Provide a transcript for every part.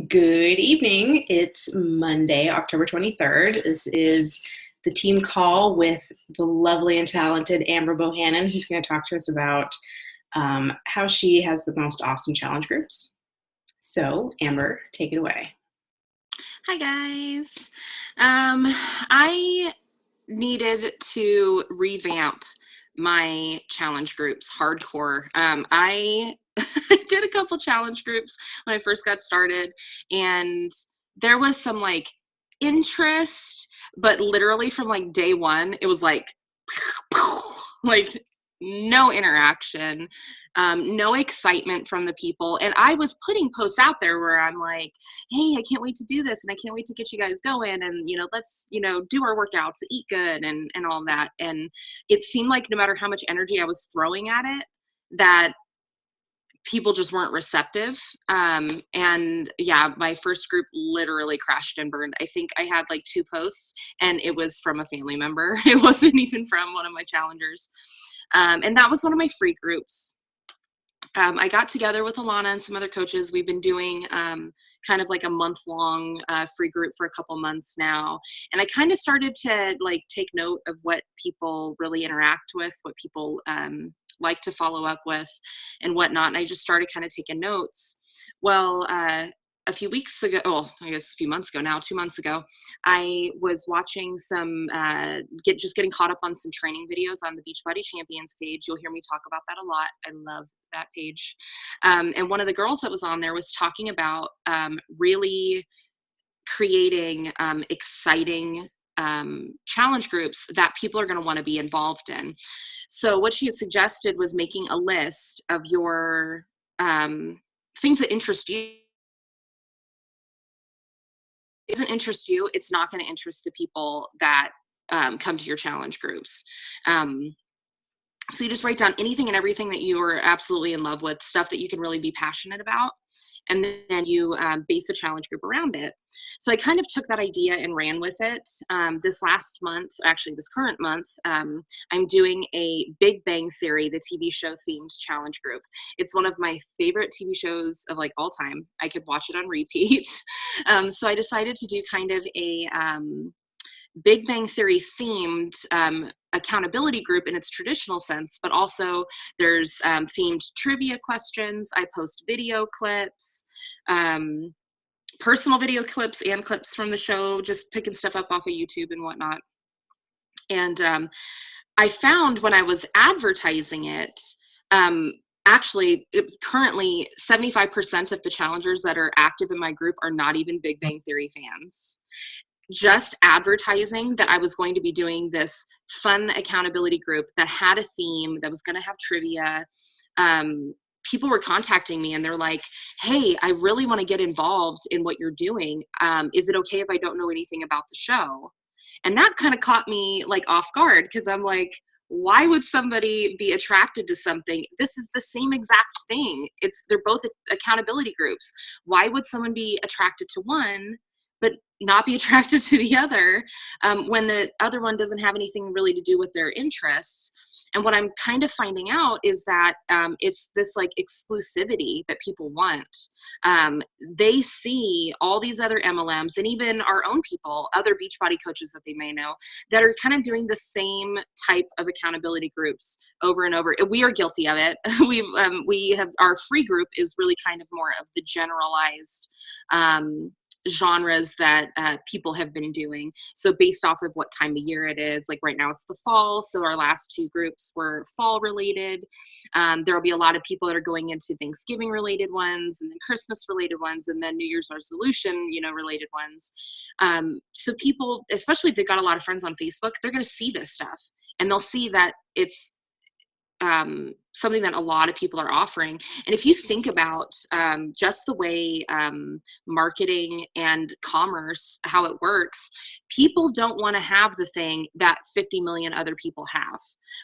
Good evening. It's Monday, October 23rd. This is the team call with the lovely and talented Amber Bohanon, who's going to talk to us about how she has the most awesome challenge groups. So, Amber, take it away. Hi, guys. I needed to revamp my challenge groups hardcore. I did a couple challenge groups when I first got started, and there was some interest, but literally from day one, it was like no interaction, no excitement from the people. And I was putting posts out there where I'm like, hey, I can't wait to do this, and I can't wait to get you guys going, and let's do our workouts, eat good, and all that. And it seemed like no matter how much energy I was throwing at it, that people just weren't receptive. And yeah, my first group literally crashed and burned. I think I had two posts, and it was from a family member. It wasn't even from one of my challengers. And that was one of my free groups. I got together with Alana and some other coaches. We've been doing kind of like a month-long free group for a couple months now. And I kind of started to take note of what people really interact with, what people like to follow up with and whatnot. And I just started kind of taking notes. Well, a few weeks ago, I guess a few months ago now, 2 months ago, I was watching some, getting caught up on some training videos on the Beachbody Champions page. You'll hear me talk about that a lot. I love that page. And one of the girls that was on there was talking about really creating exciting challenge groups that people are going to want to be involved in. So what she had suggested was making a list of your things that interest you. Doesn't interest you, it's not going to interest the people that come to your challenge groups. So you just write down anything and everything that you are absolutely in love with, stuff that you can really be passionate about, and then you base a challenge group around it. So I kind of took that idea and ran with it. This last month, actually this current month, I'm doing a Big Bang Theory, the TV show themed challenge group. It's one of my favorite TV shows of all time. I could watch it on repeat. So I decided to do kind of a Big Bang Theory themed accountability group in its traditional sense, but also there's themed trivia questions. I post video clips, personal video clips and clips from the show, just picking stuff up off of YouTube and whatnot. And I found when I was advertising it, currently 75% of the challengers that are active in my group are not even Big Bang Theory fans. Just advertising that I was going to be doing this fun accountability group that had a theme, that was going to have trivia. People were contacting me and they're like, hey, I really want to get involved in what you're doing. Is it okay if I don't know anything about the show? And that kind of caught me off guard, because I'm like, why would somebody be attracted to something? This is the same exact thing. They're both accountability groups. Why would someone be attracted to one but not be attracted to the other when the other one doesn't have anything really to do with their interests? And what I'm kind of finding out is that it's this exclusivity that people want. They see all these other MLMs and even our own people, other Beachbody coaches that they may know, that are kind of doing the same type of accountability groups over and over. We are guilty of it. We have, our free group is really kind of more of the generalized genres that people have been doing. So based off of what time of year it is, right now it's the fall, so our last two groups were fall related. There will be a lot of people that are going into Thanksgiving related ones, and then Christmas related ones, and then New Year's resolution related ones. So people, especially if they've got a lot of friends on Facebook, they're going to see this stuff and they'll see that it's something that a lot of people are offering. And if you think about just the way marketing and commerce, how it works, people don't want to have the thing that 50 million other people have.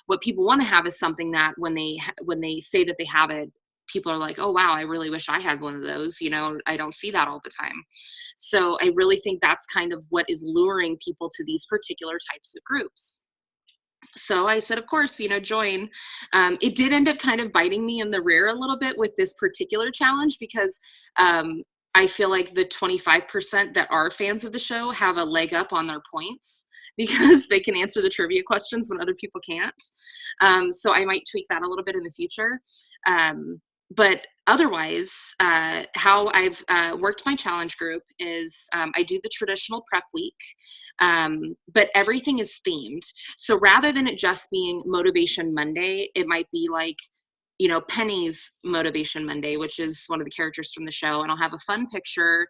What people want to have is something that when they say that they have it, people are like, oh, wow, I really wish I had one of those. I don't see that all the time. So I really think that's kind of what is luring people to these particular types of groups. So I said, of course, join. It did end up kind of biting me in the rear a little bit with this particular challenge, because I feel like the 25% that are fans of the show have a leg up on their points because they can answer the trivia questions when other people can't. So I might tweak that a little bit in the future. But otherwise, how I've worked my challenge group is I do the traditional prep week, but everything is themed. So rather than it just being Motivation Monday, it might be like, you know, Penny's Motivation Monday, which is one of the characters from the show, and I'll have a fun picture.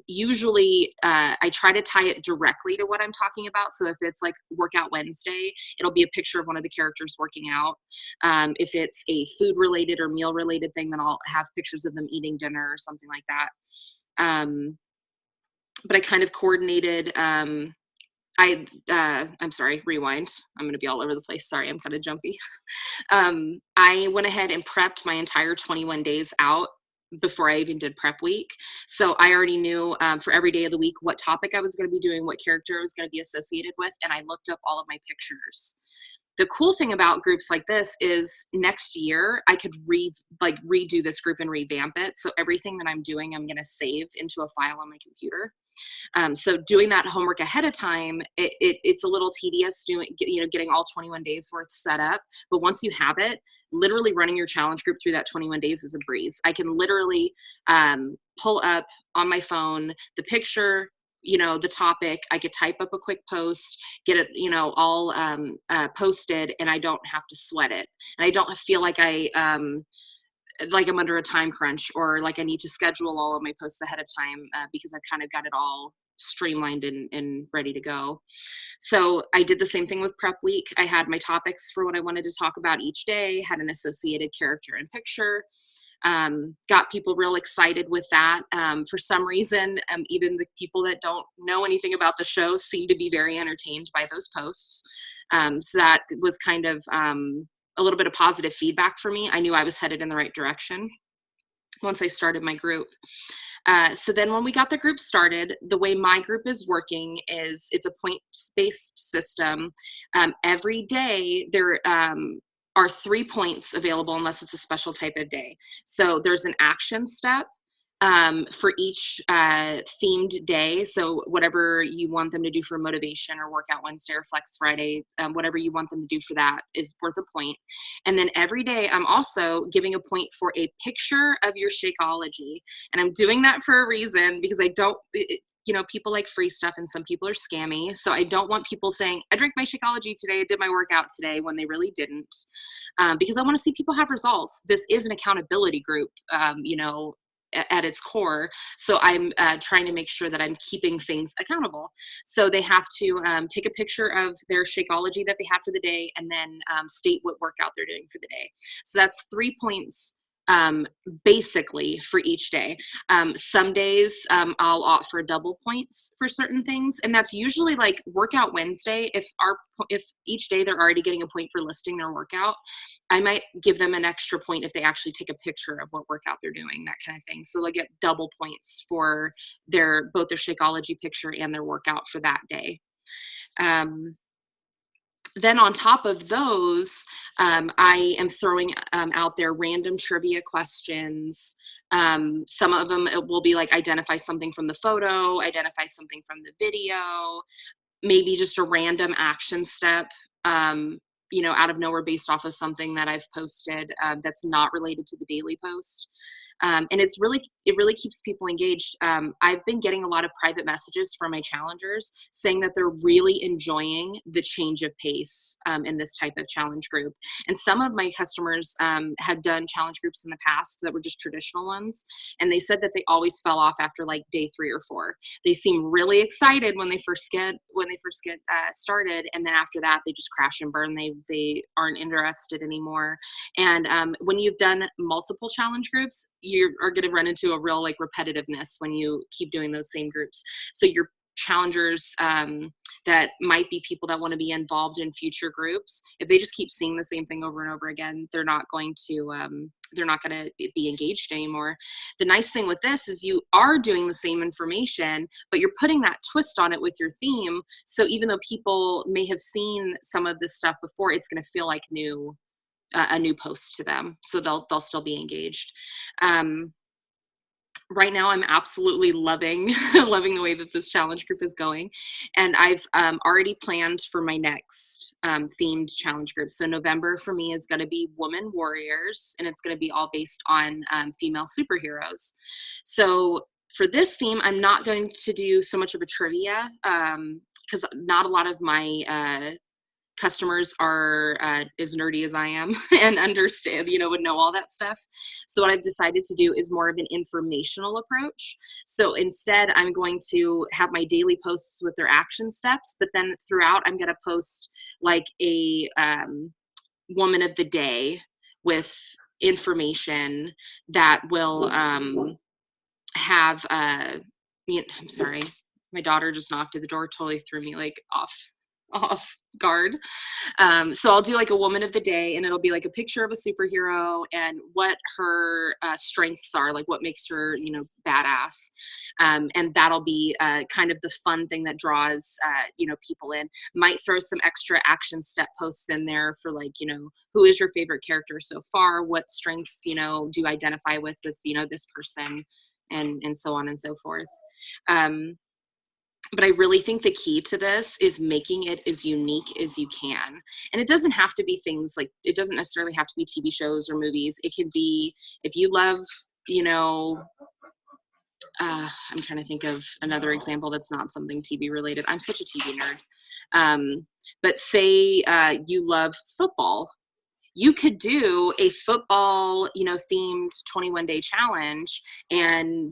Usually, I try to tie it directly to what I'm talking about. So if it's like Workout Wednesday, it'll be a picture of one of the characters working out. If it's a food related or meal related thing, then I'll have pictures of them eating dinner or something like that. But I kind of coordinated. I'm sorry, rewind. I'm going to be all over the place. Sorry, I'm kind of jumpy. I went ahead and prepped my entire 21 days out before I even did prep week. So I already knew for every day of the week what topic I was going to be doing, what character I was going to be associated with, and I looked up all of my pictures. The cool thing about groups like this is next year I could redo this group and revamp it. So everything that I'm doing, I'm going to save into a file on my computer. So doing that homework ahead of time, it's a little tedious getting all 21 days worth set up. But once you have it, literally running your challenge group through that 21 days is a breeze. I can literally pull up on my phone the picture, the topic. I could type up a quick post, get it, all posted, and I don't have to sweat it. And I don't feel like like I'm under a time crunch or like I need to schedule all of my posts ahead of time because I've kind of got it all streamlined and ready to go. So I did the same thing with prep week. I had my topics for what I wanted to talk about each day, had an associated character and picture. Got people real excited with that. For some reason, even the people that don't know anything about the show seem to be very entertained by those posts. So that was kind of a little bit of positive feedback for me. I knew I was headed in the right direction once I started my group. So then when we got the group started, the way my group is working is it's a points-based system. Every day there are 3 points available unless it's a special type of day. So there's an action step for each themed day. So whatever you want them to do for Motivation or Workout Wednesday or Flex Friday, whatever you want them to do for that is worth a point. And then every day I'm also giving a point for a picture of your Shakeology. And I'm doing that for a reason because I don't, people like free stuff and some people are scammy. So I don't want people saying, I drank my Shakeology today, I did my workout today, when they really didn't. Because I want to see people have results. This is an accountability group, at its core. So I'm trying to make sure that I'm keeping things accountable. So they have to take a picture of their Shakeology that they have for the day and then state what workout they're doing for the day. So that's 3 points basically for each day. Some days I'll opt for double points for certain things, and that's usually like Workout Wednesday. If each day they're already getting a point for listing their workout, I might give them an extra point if they actually take a picture of what workout they're doing, that kind of thing. So they'll get double points for both their Shakeology picture and their workout for that day. Then on top of those, I am throwing out there random trivia questions. Some of them it will be like identify something from the photo, identify something from the video, maybe just a random action step, out of nowhere based off of something that I've posted that's not related to the daily post. And it really keeps people engaged. I've been getting a lot of private messages from my challengers saying that they're really enjoying the change of pace in this type of challenge group. And some of my customers had done challenge groups in the past that were just traditional ones, and they said that they always fell off after like day 3 or 4. They seem really excited when they first get started, and then after that they just crash and burn. They aren't interested anymore. And when you've done multiple challenge groups, you are going to run into a real like repetitiveness when you keep doing those same groups. So your challengers that might be people that want to be involved in future groups, if they just keep seeing the same thing over and over again, they're not going to be engaged anymore. The nice thing with this is you are doing the same information, but you're putting that twist on it with your theme. So even though people may have seen some of this stuff before, it's going to feel like a new post to them. So they'll still be engaged. Right now I'm absolutely loving loving the way that this challenge group is going, and I've already planned for my next themed challenge group. So November for me is going to be woman warriors, and it's going to be all based on female superheroes. So for this theme, I'm not going to do so much of a trivia, because not a lot of my customers are as nerdy as I am and understand, would know all that stuff. So what I've decided to do is more of an informational approach. So instead, I'm going to have my daily posts with their action steps, but then throughout, I'm going to post like a woman of the day with information that will have, I'm sorry, my daughter just knocked at the door, totally threw me like off guard. So I'll do like a woman of the day, and it'll be like a picture of a superhero and what her strengths are, like what makes her, badass. And that'll be kind of the fun thing that draws, people in. Might throw some extra action step posts in there for like, who is your favorite character so far? What strengths, do you identify with, this person, and so on and so forth. But I really think the key to this is making it as unique as you can. And it doesn't have to be things like, it doesn't necessarily have to be TV shows or movies. It could be, if you love, I'm trying to think of another example that's not something TV related. I'm such a TV nerd. But say you love football. You could do a football, themed 21-day challenge, and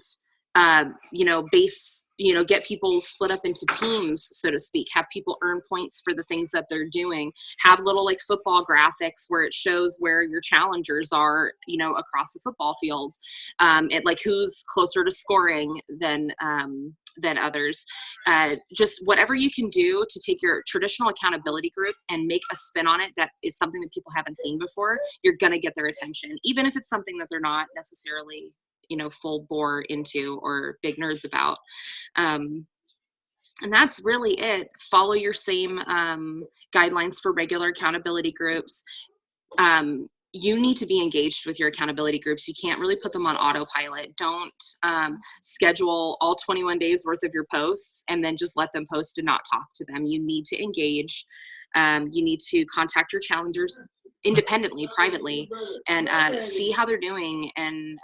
get people split up into teams, so to speak, have people earn points for the things that they're doing, have little like football graphics where it shows where your challengers are, across the football fields, like who's closer to scoring than others. Just whatever you can do to take your traditional accountability group and make a spin on it that is something that people haven't seen before, you're going to get their attention, even if it's something that they're not necessarily full bore into or big nerds about. And that's really it. Follow your same guidelines for regular accountability groups. You need to be engaged with your accountability groups. You can't really put them on autopilot. Don't schedule all 21 days worth of your posts and then just let them post and not talk to them. You need to engage. You need to contact your challengers independently, privately, and see how they're doing, and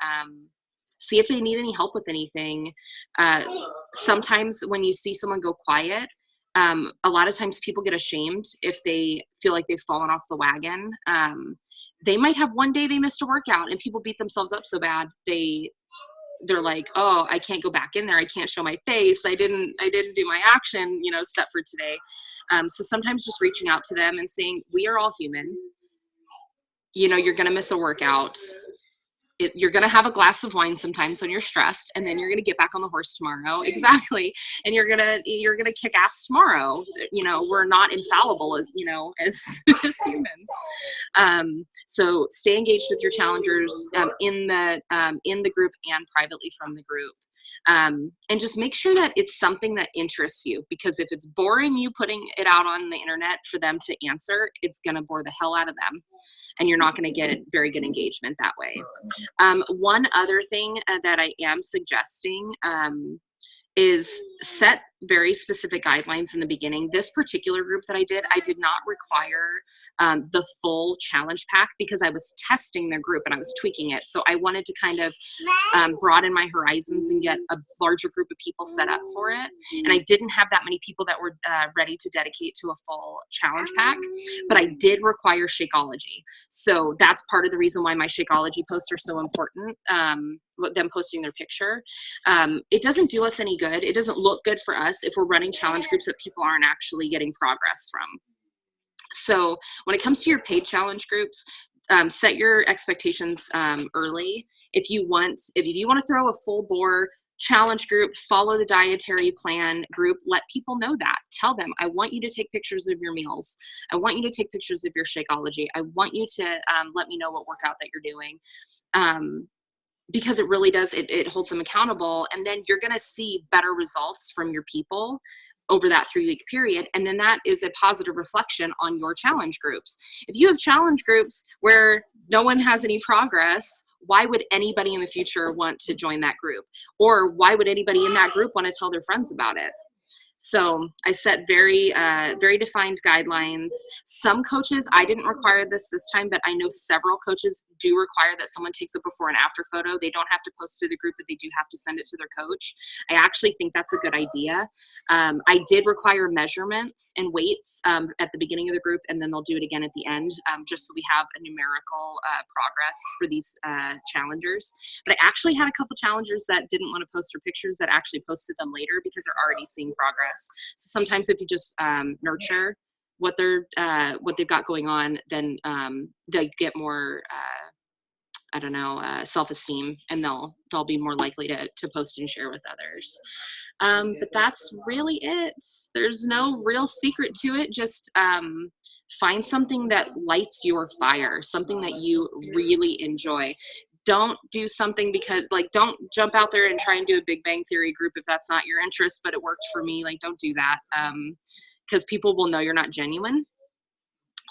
see if they need any help with anything. Sometimes when you see someone go quiet, a lot of times people get ashamed if they feel like they've fallen off the wagon. They might have one day they missed a workout and people beat themselves up so bad they're like, oh, I can't go back in there. I can't show my face. I didn't do my action, step for today. So sometimes just reaching out to them and saying, we are all human. You're going to miss a workout. You're going to have a glass of wine sometimes when you're stressed, and then you're going to get back on the horse tomorrow. Exactly. And you're going to kick ass tomorrow. We're not infallible, as as humans. So stay engaged with your challengers, in the group and privately from the group. And just make sure that it's something that interests you, because if it's boring you putting it out on the internet for them to answer, it's going to bore the hell out of them, and you're not going to get very good engagement that way. One other thing that I am suggesting is set very specific guidelines in the beginning. This particular group that I did not require the full challenge pack, because I was testing their group and I was tweaking it. So I wanted to kind of broaden my horizons and get a larger group of people set up for it. And I didn't have that many people that were ready to dedicate to a full challenge pack, but I did require Shakeology. So that's part of the reason why my Shakeology posts are so important. Them posting their picture. It doesn't do us any good. It doesn't look good for us if we're running challenge groups that people aren't actually getting progress from. So when it comes to your paid challenge groups, set your expectations early. If you want to throw a full bore challenge group, follow the dietary plan group, let people know that. Tell them, I want you to take pictures of your meals. I want you to take pictures of your Shakeology. I want you to let me know what workout that you're doing. Because it really does, it holds them accountable, and then you're going to see better results from your people over that 3-week period. And then that is a positive reflection on your challenge groups. If you have challenge groups where no one has any progress, why would anybody in the future want to join that group? Or why would anybody in that group want to tell their friends about it? So I set very defined guidelines. Some coaches, I didn't require this time, but I know several coaches do require that someone takes a before and after photo. They don't have to post to the group, but they do have to send it to their coach. I actually think that's a good idea. I did require measurements and weights at the beginning of the group, and then they'll do it again at the end, just so we have a numerical progress for these challengers. But I actually had a couple challengers that didn't want to post their pictures that actually posted them later because they're already seeing progress. So sometimes if you just nurture what they've got going on, then they get more self-esteem, and they'll be more likely to post and share with others. But that's really it. There's no real secret to it. Just find something that lights your fire, something that you really enjoy. Don't do something because, don't jump out there and try and do a Big Bang Theory group if that's not your interest, but it worked for me. Don't do that, because people will know you're not genuine.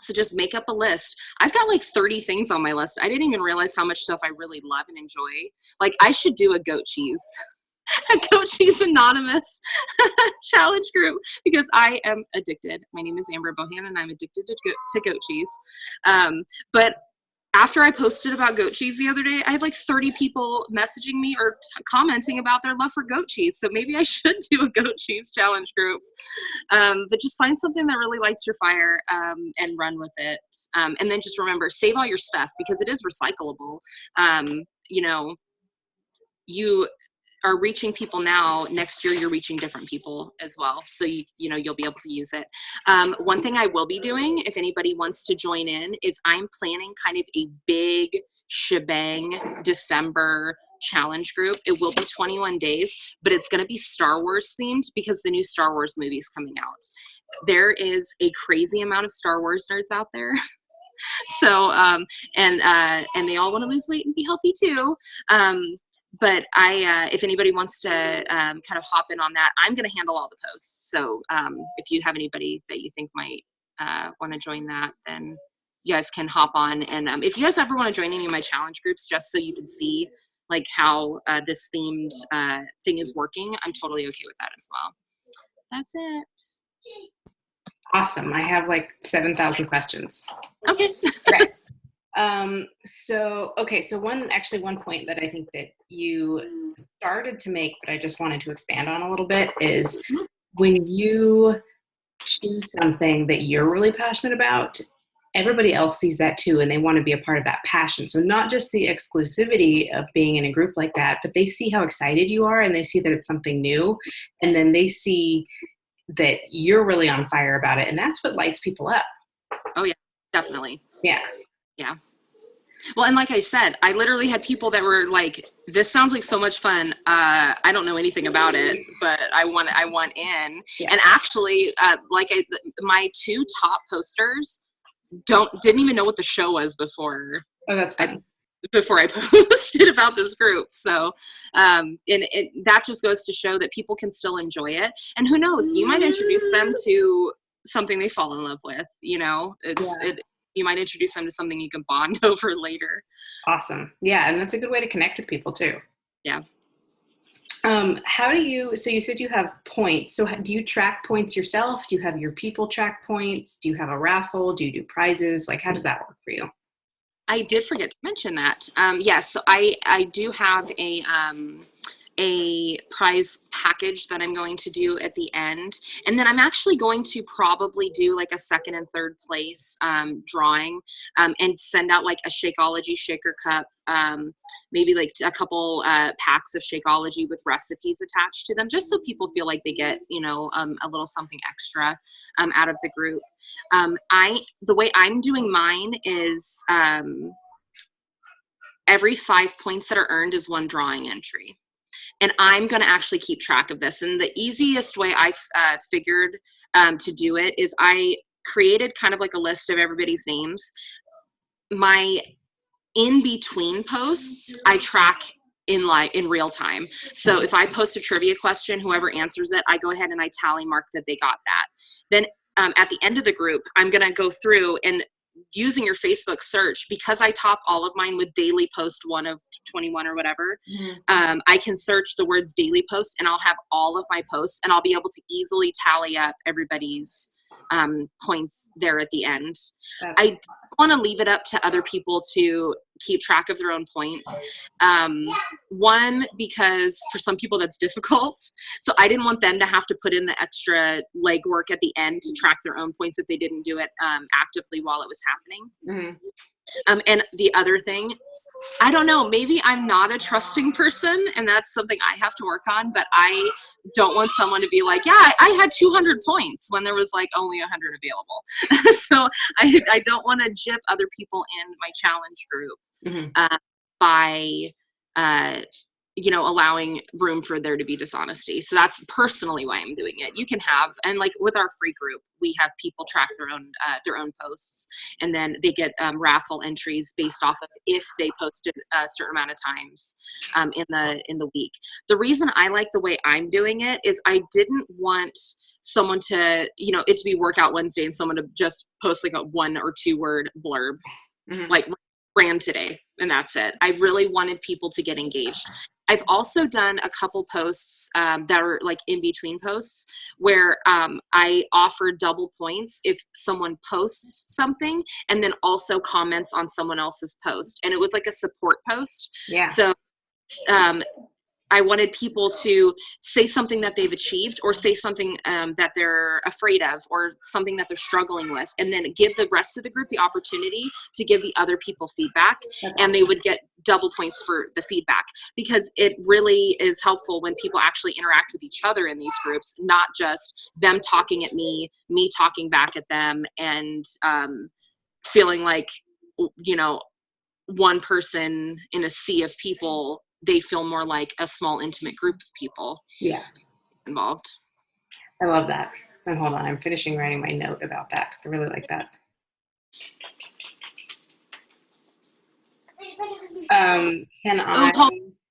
So just make up a list. I've got 30 things on my list. I didn't even realize how much stuff I really love and enjoy. I should do a goat cheese, a goat cheese anonymous challenge group, because I am addicted. My name is Amber Bohanon, and I'm addicted to goat cheese. But after I posted about goat cheese the other day, I had 30 people messaging me or commenting about their love for goat cheese. So maybe I should do a goat cheese challenge group. But just find something that really lights your fire and run with it. And then just remember, save all your stuff because it is recyclable. You are reaching people now. Next year, you're reaching different people as well. So you'll be able to use it. One thing I will be doing, if anybody wants to join in, is I'm planning kind of a big shebang December challenge group. It will be 21 days, but it's going to be Star Wars themed because the new Star Wars movie is coming out. There is a crazy amount of Star Wars nerds out there. So, and they all want to lose weight and be healthy too. But if anybody wants to kind of hop in on that, I'm going to handle all the posts. So if you have anybody that you think might want to join that, then you guys can hop on. And if you guys ever want to join any of my challenge groups, just so you can see how this themed thing is working, I'm totally okay with that as well. That's it. Awesome. I have 7,000 questions. Okay. Okay. So one point that I think that you started to make, but I just wanted to expand on a little bit, is when you choose something that you're really passionate about, everybody else sees that too, and they want to be a part of that passion. So not just the exclusivity of being in a group like that, but they see how excited you are, and they see that it's something new, and then they see that you're really on fire about it, and that's what lights people up. Oh yeah, definitely. Yeah. Yeah. Well, and like I said, I literally had people that were like, this sounds like so much fun. I don't know anything about it, but I want in. Yeah. And actually, my 2 top posters didn't even know what the show was before. Oh, that's fun. Before I posted about this group. So, that just goes to show that people can still enjoy it. And who knows, you might introduce them to something they fall in love with, you might introduce them to something you can bond over later. Awesome. Yeah. And that's a good way to connect with people too. Yeah. So you said you have points. So do you track points yourself? Do you have your people track points? Do you have a raffle? Do you do prizes? How does that work for you? I did forget to mention that. Yes, so I do have a prize package that I'm going to do at the end. And then I'm actually going to probably do a second and third place drawing and send out a Shakeology shaker cup, maybe a couple packs of Shakeology with recipes attached to them, just so people feel like they get, a little something extra out of the group. The way I'm doing mine is every 5 points that are earned is 1 drawing entry. And I'm going to actually keep track of this. And the easiest way I figured to do it is I created kind of a list of everybody's names. My in-between posts, I track in real time. So if I post a trivia question, whoever answers it, I go ahead and I tally mark that they got that. Then at the end of the group, I'm going to go through and using your Facebook search, because I top all of mine with daily post 1 of 21 or whatever. I can search the words daily post and I'll have all of my posts, and I'll be able to easily tally up everybody's points there at the end. I don't want to leave it up to other people to keep track of their own points. One, because for some people that's difficult. So I didn't want them to have to put in the extra legwork at the end to track their own points if they didn't do it actively while it was happening. And the other thing, I don't know, maybe I'm not a trusting person, and that's something I have to work on, but I don't want someone to be like, yeah, I had 200 points when there was like only 100 available. So I don't want to jip other people in my challenge group by allowing room for there to be dishonesty. So that's personally why I'm doing it. You can have, and like with our free group, we have people track their own posts, and then they get raffle entries based off of if they posted a certain amount of times in the week. The reason I like the way I'm doing it is I didn't want someone to, it to be Workout Wednesday and someone to just post like a 1 or 2 word blurb, like ran today, and that's it. I really wanted people to get engaged. I've also done a couple posts that are like in between posts where I offer double points if someone posts something and then also comments on someone else's post. And it was like a support post. Yeah. So I wanted people to say something that they've achieved, or say something that they're afraid of, or something that they're struggling with, and then give the rest of the group the opportunity to give the other people feedback. That's and awesome. They would get double points for the feedback, because it really is helpful when people actually interact with each other in these groups, not just them talking at me talking back at them, and feeling like, one person in a sea of people. They feel more like a small, intimate group of people involved. I love that. And hold on, I'm finishing writing my note about that because I really like that.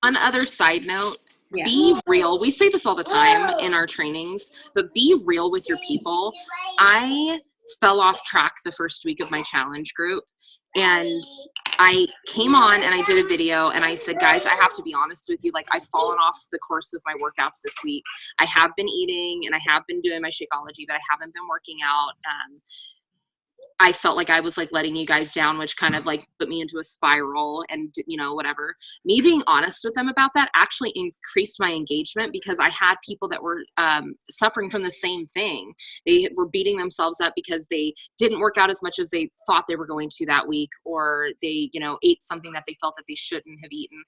One other side note, be real. We say this all the time in our trainings, but be real with your people. I fell off track the first week of my challenge group, and I came on and I did a video and I said, guys, I have to be honest with you. Like, I've fallen off the course with my workouts this week. I have been eating and I have been doing my Shakeology, but I haven't been working out. I felt like I was like letting you guys down, which kind of like put me into a spiral, and whatever. Me being honest with them about that actually increased my engagement, because I had people that were suffering from the same thing. They were beating themselves up because they didn't work out as much as they thought they were going to that week, or they ate something that they felt that they shouldn't have eaten.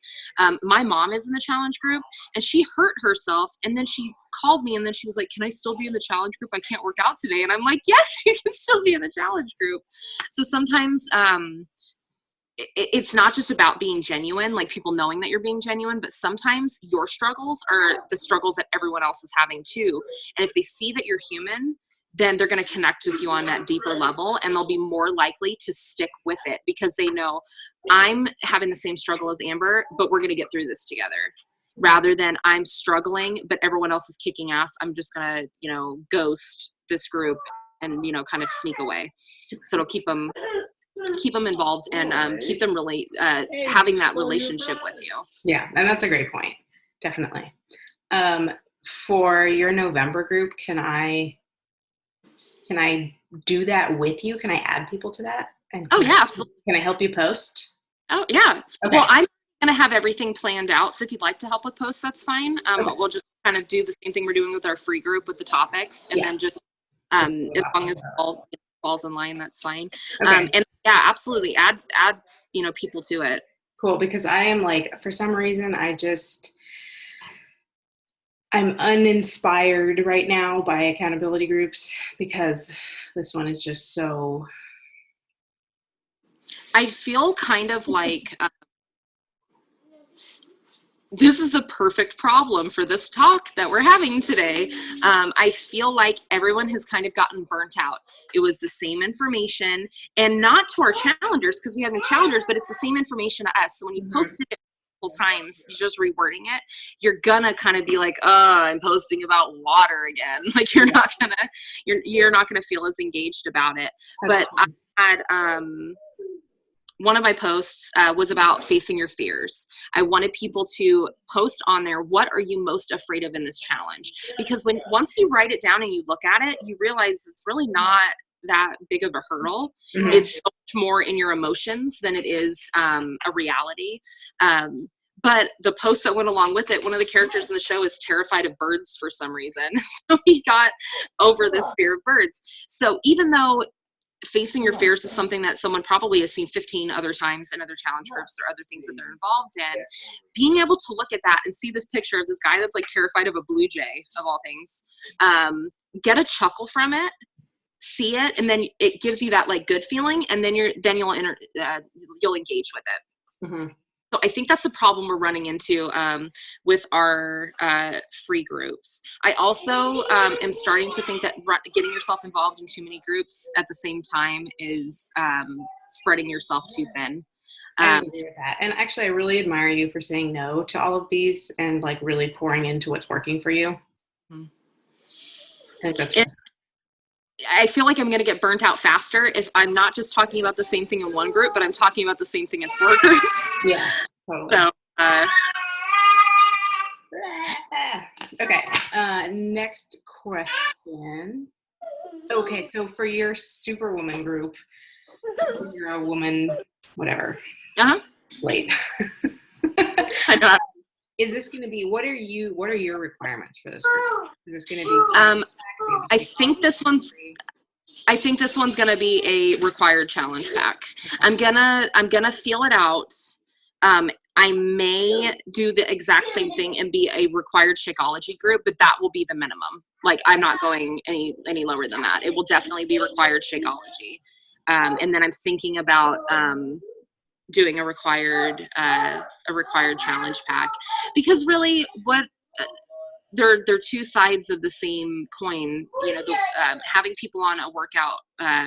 My mom is in the challenge group, and she hurt herself, and then she called me, and then she was like, can I still be in the challenge group? I can't work out today. And I'm like, yes, you can still be in the challenge group. So sometimes it's not just about being genuine, like people knowing that you're being genuine, but sometimes your struggles are the struggles that everyone else is having too. And if they see that you're human, then they're going to connect with you on that deeper level, and they'll be more likely to stick with it, because they know I'm having the same struggle as Amber, but we're going to get through this together. Rather than I'm struggling, but everyone else is kicking ass, I'm just going to, ghost this group and, kind of sneak away. So it'll keep them involved and keep them really having that relationship with you. Yeah, and that's a great point. Definitely. For your November group, can I do that with you? Can I add people to that? And yeah, absolutely. Can I help you post? Oh, yeah. Okay. Well, I'm going to have everything planned out. So if you'd like to help with posts, that's fine. Okay. We'll just kind of do the same thing we're doing with our free group with the topics. And then just as long as it falls in line, that's fine. Okay. And yeah, absolutely. Add, people to it. Cool. Because I am like, for some reason, I'm uninspired right now by accountability groups, because this one is just so. I feel kind of like this is the perfect problem for this talk that we're having today. I feel like everyone has kind of gotten burnt out. It was the same information, and not to our challengers, because we have new challengers, but it's the same information to us. So when you posted it multiple times, you're just rewording it, you're gonna kind of be like, I'm posting about water again. Like you're not gonna feel as engaged about it. That's But fun. I had one of my posts was about facing your fears. I wanted people to post on there, what are you most afraid of in this challenge? Because once you write it down and you look at it, you realize it's really not that big of a hurdle. Mhm. It's so much more in your emotions than it is a reality. But the post that went along with it, one of the characters in the show is terrified of birds for some reason. So he got over this fear of birds. So even though facing your fears is something that someone probably has seen 15 other times in other challenge groups or other things that they're involved in, being able to look at that and see this picture of this guy that's like terrified of a blue jay of all things, get a chuckle from it, see it, and then it gives you that like good feeling, and then you'll engage with it. Mm-hmm. So I think that's the problem we're running into with our free groups. I also am starting to think that getting yourself involved in too many groups at the same time is spreading yourself too thin. I agree with that. And actually, I really admire you for saying no to all of these and like really pouring into what's working for you. Mm-hmm. I think that's I feel like I'm going to get burnt out faster if I'm not just talking about the same thing in one group, but I'm talking about the same thing in 4 groups. Yeah, totally. So, okay. Next question. Okay, so for your Superwoman group, you're a woman, whatever. Late. I know. Is this going to be? What are your requirements for this group? Is this going to be? I think this one's gonna be a required challenge pack. I'm gonna feel it out. I may do the exact same thing and be a required Shakeology group, but that will be the minimum. Like I'm not going any lower than that. It will definitely be required Shakeology. And then I'm thinking about doing a required challenge pack, because really what they're 2 sides of the same coin. You know, having people on a workout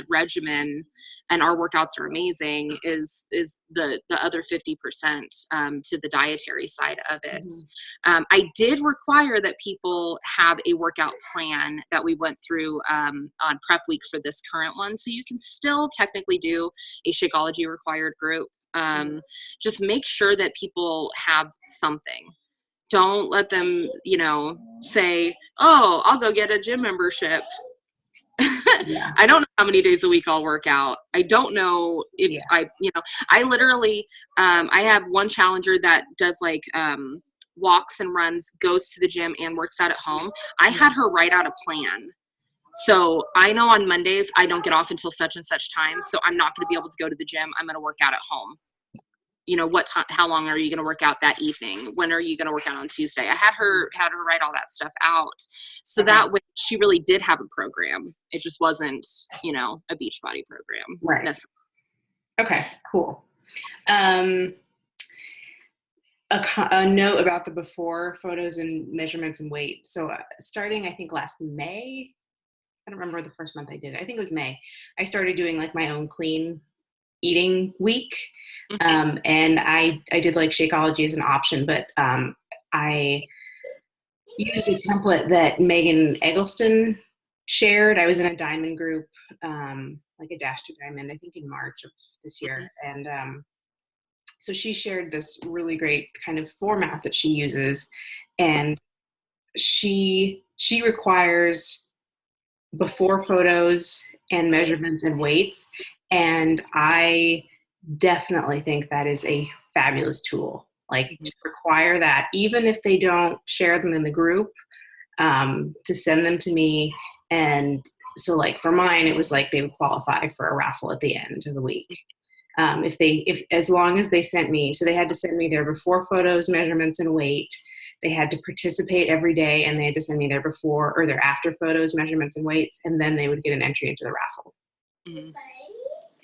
regimen, and our workouts are amazing, is the other 50% to the dietary side of it. Mm-hmm. I did require that people have a workout plan that we went through on prep week for this current one, so you can still technically do a Shakeology required group. Just make sure that people have something. Don't let them, say, oh, I'll go get a gym membership. Yeah. I don't know how many days a week I'll work out. I don't know if I literally, I have one challenger that does like walks and runs, goes to the gym and works out at home. I had her write out a plan. So I know on Mondays I don't get off until such and such time. So I'm not going to be able to go to the gym. I'm going to work out at home. What time, how long are you going to work out that evening? When are you going to work out on Tuesday? I had her write all that stuff out. So that way she really did have a program. It just wasn't, a Beachbody program. Right. Okay, cool. A note about the before photos and measurements and weight. So starting, I think last May, I don't remember the first month I did it. I think it was May. I started doing like my own clean eating week. Mm-hmm. And I did like Shakeology as an option, but I used a template that Megan Eggleston shared. I was in a diamond group, like a Dash to Diamond, I think in March of this year. And so she shared this really great kind of format that she uses. And she requires before photos and measurements and weights. And I definitely think that is a fabulous tool. Like to require that, even if they don't share them in the group, to send them to me. And so like for mine, it was like they would qualify for a raffle at the end of the week. If as long as they sent me, so they had to send me their before photos, measurements, and weight. They had to participate every day, and they had to send me their before or their after photos, measurements, and weights, and then they would get an entry into the raffle. Mm-hmm.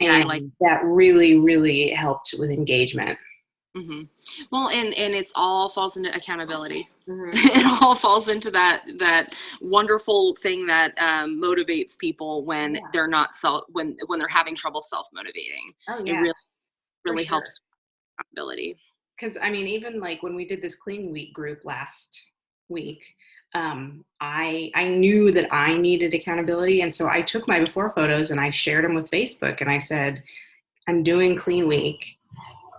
And that really, really helped with engagement. Mm-hmm. Well, and it all falls into accountability. Mm-hmm. It all falls into that wonderful thing that motivates people when they're not when they're having trouble self-motivating. Oh, yeah. It really helps accountability. because I mean, even like when we did this clean week group last week, I knew that I needed accountability, and so I took my before photos and I shared them with Facebook, and I said, I'm doing clean week.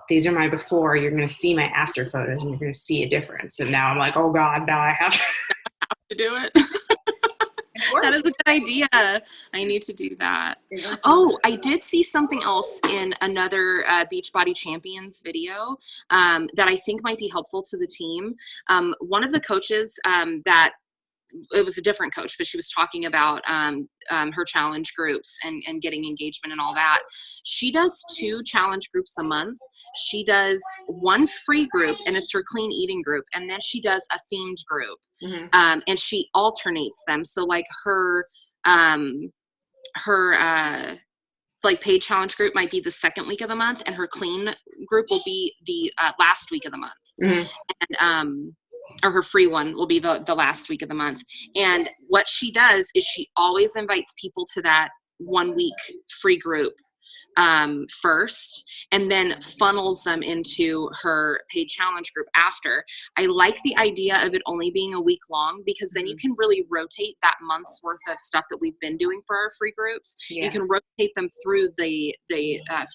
These are my before. You're going to see my after photos, and you're going to see a difference. And now I'm like, oh God, now I have to do it. That is a good idea. I need to do that. I did see something else in another Beachbody Champions video that I think might be helpful to the team. One of the coaches that it was a different coach, but she was talking about her challenge groups and getting engagement and all that. She does 2 challenge groups a month. She does one free group, and it's her clean eating group. And then she does a themed group, and she alternates them. So like her like paid challenge group might be the second week of the month, and her clean group will be the last week of the month. And or her free one will be the last week of the month. And what she does is she always invites people to that 1 week free group first, and then funnels them into her paid challenge group after. I like the idea of it only being a week long, because then you can really rotate that month's worth of stuff that we've been doing for our free groups. You can rotate them through the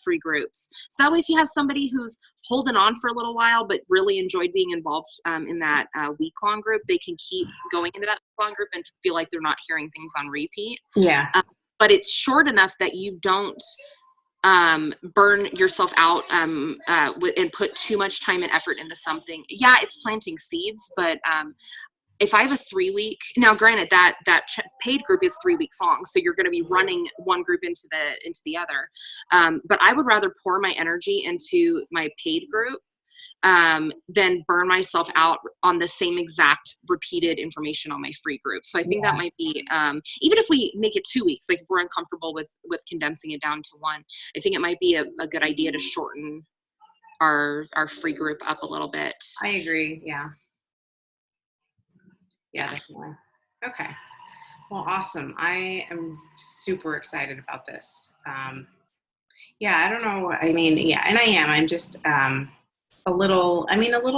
free groups. So that way, if you have somebody who's holding on for a little while but really enjoyed being involved in that week-long group, they can keep going into that week-long group and feel like they're not hearing things on repeat. But it's short enough that you don't burn yourself out and put too much time and effort into something. Yeah, it's planting seeds, but if I have a 3 week, now granted that paid group is 3 weeks long, so you're going to be running one group into the other. But I would rather pour my energy into my paid group than burn myself out on the same exact repeated information on my free group. So I think that might be, even if we make it 2 weeks, like if we're uncomfortable with condensing it down to 1, I think it might be a good idea to shorten our free group up a little bit. I agree. Yeah, definitely. Okay. Well, awesome. I am super excited about this. I don't know. I mean, and I am. I'm just a little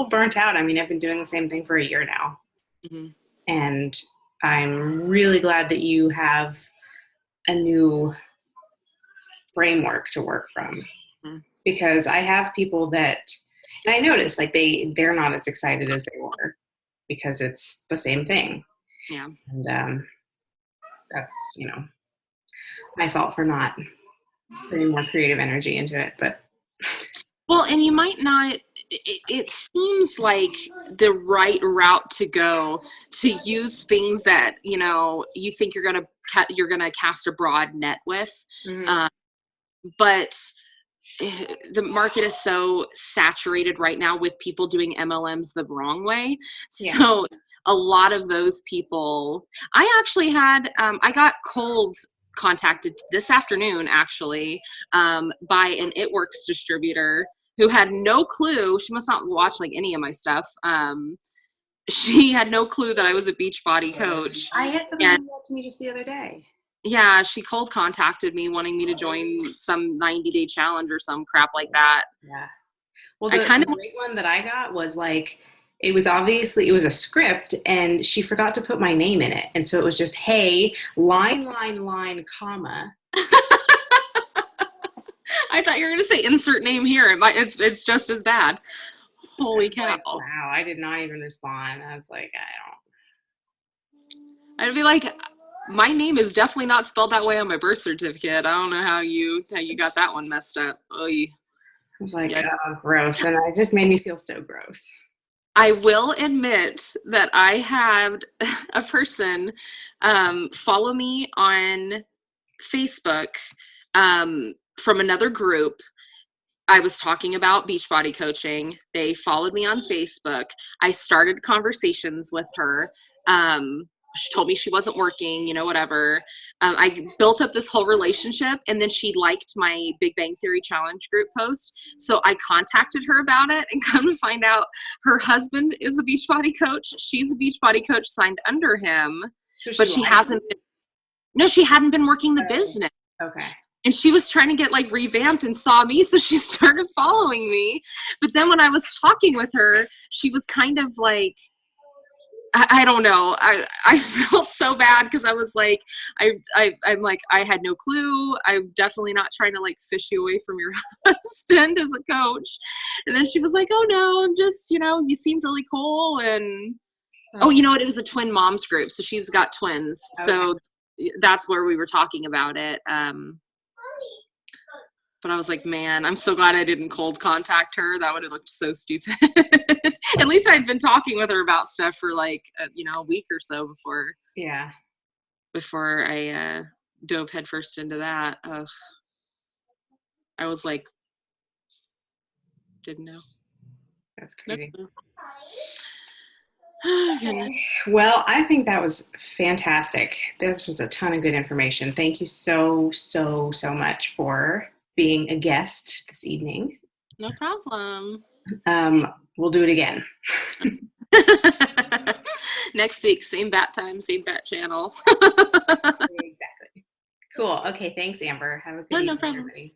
burnt out. I mean, I've been doing the same thing for a year now. And I'm really glad that you have a new framework to work from, because I have people that, and I noticed like they're not as excited as they were, because it's the same thing. And that's, my fault for not putting more creative energy into it. But well, and you might not, it seems like the right route to go to use things that, you think you're going to cast a broad net with. But the market is so saturated right now with people doing MLMs the wrong way. So a lot of those people, I actually had, I got cold contacted this afternoon actually by an It Works distributor who had no clue. She must not watch like any of my stuff. She had no clue that I was a Beachbody coach. I had somebody do that to me just the other day. Yeah, she cold contacted me wanting me to join some 90-day challenge or some crap like that. Yeah. Well, the great one that I got was like, it was a script, and she forgot to put my name in it. And so it was just, hey, line, comma. I thought you were going to say insert name here. It's just as bad. Holy cow. Like, wow, I did not even respond. I was like, I'd be like, my name is definitely not spelled that way on my birth certificate. I don't know how you got that one messed up. I was like, oh, gross. And it just made me feel so gross. I will admit that I had a person follow me on Facebook from another group. I was talking about Beachbody coaching. They followed me on Facebook. I started conversations with her. She told me she wasn't working, whatever. I built up this whole relationship, and then she liked my Big Bang Theory Challenge group post. So I contacted her about it, and come to find out her husband is a Beachbody coach. She's a Beachbody coach signed under him, but she hadn't been working the business. Okay. And she was trying to get like revamped and saw me, so she started following me. But then when I was talking with her, she was kind of like, I don't know. I felt so bad because I was like, I'm like, I had no clue. I'm definitely not trying to like fish you away from your husband as a coach. And then she was like, oh no, I'm just, you seemed really cool. And oh, you know what? It was a twin moms group. So she's got twins. Okay. So that's where we were talking about it. But I was like, man, I'm so glad I didn't cold contact her. That would have looked so stupid. At least I'd been talking with her about stuff for like, a week or so before I dove headfirst into that. I was like, didn't know. That's crazy. Oh, goodness. Well, I think that was fantastic. This was a ton of good information. Thank you so, so, so much for being a guest this evening. No problem. We'll do it again. Next week, same bat time, same bat channel. Exactly. Cool. Okay. Thanks, Amber. Have a good evening, No problem. everybody.